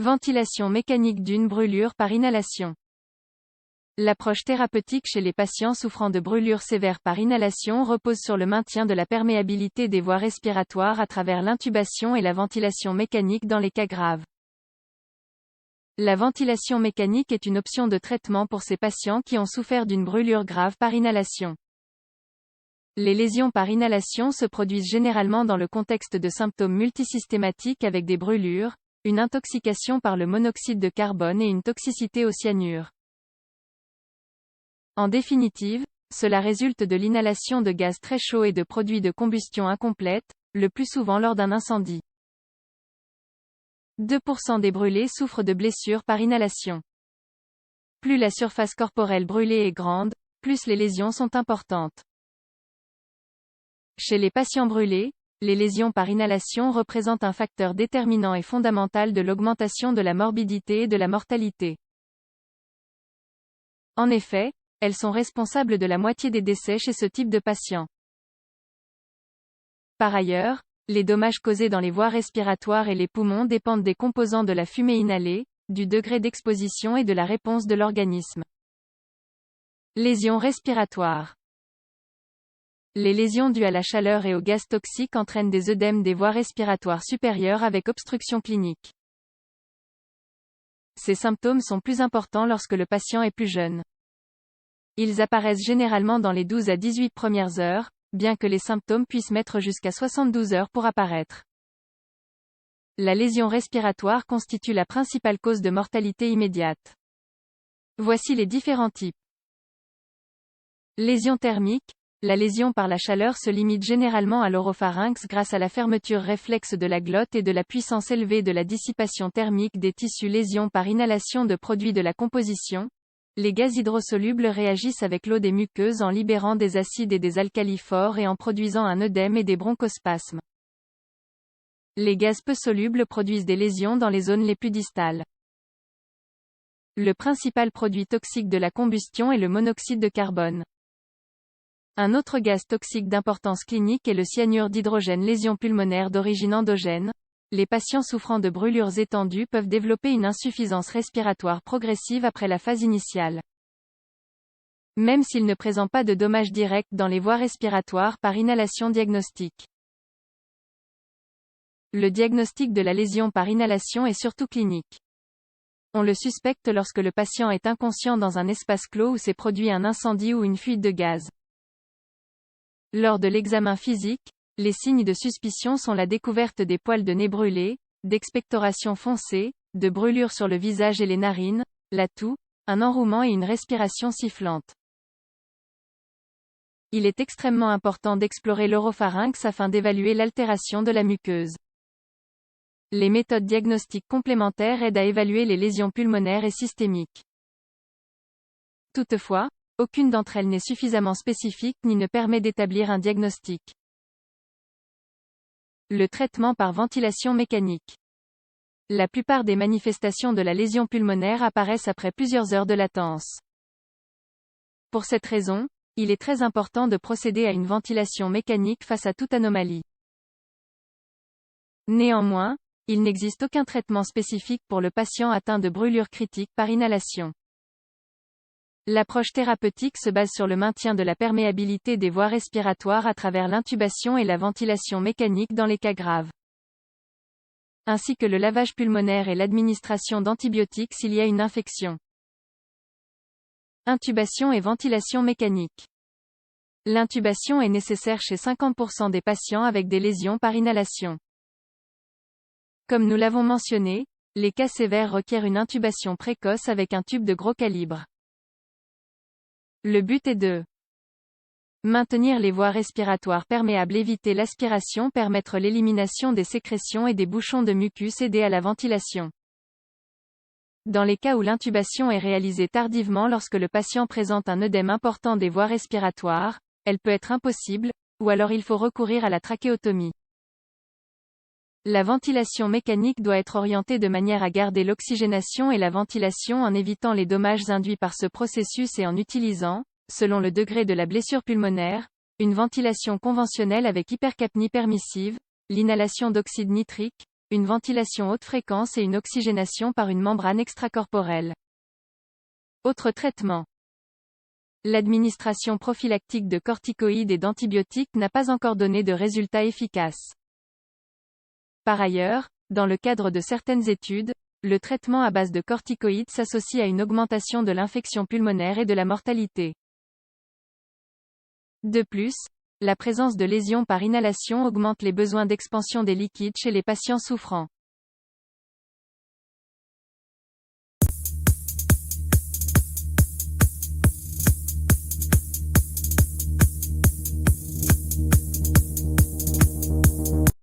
Ventilation mécanique d'une brûlure par inhalation. L'approche thérapeutique chez les patients souffrant de brûlures sévères par inhalation repose sur le maintien de la perméabilité des voies respiratoires à travers l'intubation et la ventilation mécanique dans les cas graves. La ventilation mécanique est une option de traitement pour ces patients qui ont souffert d'une brûlure grave par inhalation. Les lésions par inhalation se produisent généralement dans le contexte de symptômes multisystématiques avec des brûlures, une intoxication par le monoxyde de carbone et une toxicité au cyanure. En définitive, cela résulte de l'inhalation de gaz très chauds et de produits de combustion incomplète, le plus souvent lors d'un incendie. 2% des brûlés souffrent de blessures par inhalation. Plus la surface corporelle brûlée est grande, plus les lésions sont importantes. Chez les patients brûlés, les lésions par inhalation représentent un facteur déterminant et fondamental de l'augmentation de la morbidité et de la mortalité. En effet, elles sont responsables de la moitié des décès chez ce type de patients. Par ailleurs, les dommages causés dans les voies respiratoires et les poumons dépendent des composants de la fumée inhalée, du degré d'exposition et de la réponse de l'organisme. Lésions respiratoires. Les lésions dues à la chaleur et aux gaz toxiques entraînent des œdèmes des voies respiratoires supérieures avec obstruction clinique. Ces symptômes sont plus importants lorsque le patient est plus jeune. Ils apparaissent généralement dans les 12 à 18 premières heures, bien que les symptômes puissent mettre jusqu'à 72 heures pour apparaître. La lésion respiratoire constitue la principale cause de mortalité immédiate. Voici les différents types. Lésion thermique. La lésion par la chaleur se limite généralement à l'oropharynx grâce à la fermeture réflexe de la glotte et de la puissance élevée de la dissipation thermique des tissus. Lésion par inhalation de produits de la composition. Les gaz hydrosolubles réagissent avec l'eau des muqueuses en libérant des acides et des alcalis forts et en produisant un œdème et des bronchospasmes. Les gaz peu solubles produisent des lésions dans les zones les plus distales. Le principal produit toxique de la combustion est le monoxyde de carbone. Un autre gaz toxique d'importance clinique est le cyanure d'hydrogène. Lésions pulmonaires d'origine endogène. Les patients souffrant de brûlures étendues peuvent développer une insuffisance respiratoire progressive après la phase initiale. Même s'ils ne présentent pas de dommages directs dans les voies respiratoires par inhalation diagnostique. Le diagnostic de la lésion par inhalation est surtout clinique. On le suspecte lorsque le patient est inconscient dans un espace clos où s'est produit un incendie ou une fuite de gaz. Lors de l'examen physique, les signes de suspicion sont la découverte des poils de nez brûlés, d'expectoration foncée, de brûlures sur le visage et les narines, la toux, un enrouement et une respiration sifflante. Il est extrêmement important d'explorer l'oropharynx afin d'évaluer l'altération de la muqueuse. Les méthodes diagnostiques complémentaires aident à évaluer les lésions pulmonaires et systémiques. Toutefois, aucune d'entre elles n'est suffisamment spécifique ni ne permet d'établir un diagnostic. Le traitement par ventilation mécanique. La plupart des manifestations de la lésion pulmonaire apparaissent après plusieurs heures de latence. Pour cette raison, il est très important de procéder à une ventilation mécanique face à toute anomalie. Néanmoins, il n'existe aucun traitement spécifique pour le patient atteint de brûlures critiques par inhalation. L'approche thérapeutique se base sur le maintien de la perméabilité des voies respiratoires à travers l'intubation et la ventilation mécanique dans les cas graves, ainsi que le lavage pulmonaire et l'administration d'antibiotiques s'il y a une infection. Intubation et ventilation mécanique. L'intubation est nécessaire chez 50% des patients avec des lésions par inhalation. Comme nous l'avons mentionné, les cas sévères requièrent une intubation précoce avec un tube de gros calibre. Le but est de maintenir les voies respiratoires perméables, éviter l'aspiration, permettre l'élimination des sécrétions et des bouchons de mucus, aider à la ventilation. Dans les cas où l'intubation est réalisée tardivement lorsque le patient présente un œdème important des voies respiratoires, elle peut être impossible, ou alors il faut recourir à la trachéotomie. La ventilation mécanique doit être orientée de manière à garder l'oxygénation et la ventilation en évitant les dommages induits par ce processus et en utilisant, selon le degré de la blessure pulmonaire, une ventilation conventionnelle avec hypercapnie permissive, l'inhalation d'oxyde nitrique, une ventilation haute fréquence et une oxygénation par une membrane extracorporelle. Autres traitements. L'administration prophylactique de corticoïdes et d'antibiotiques n'a pas encore donné de résultats efficaces. Par ailleurs, dans le cadre de certaines études, le traitement à base de corticoïdes s'associe à une augmentation de l'infection pulmonaire et de la mortalité. De plus, la présence de lésions par inhalation augmente les besoins d'expansion des liquides chez les patients souffrant.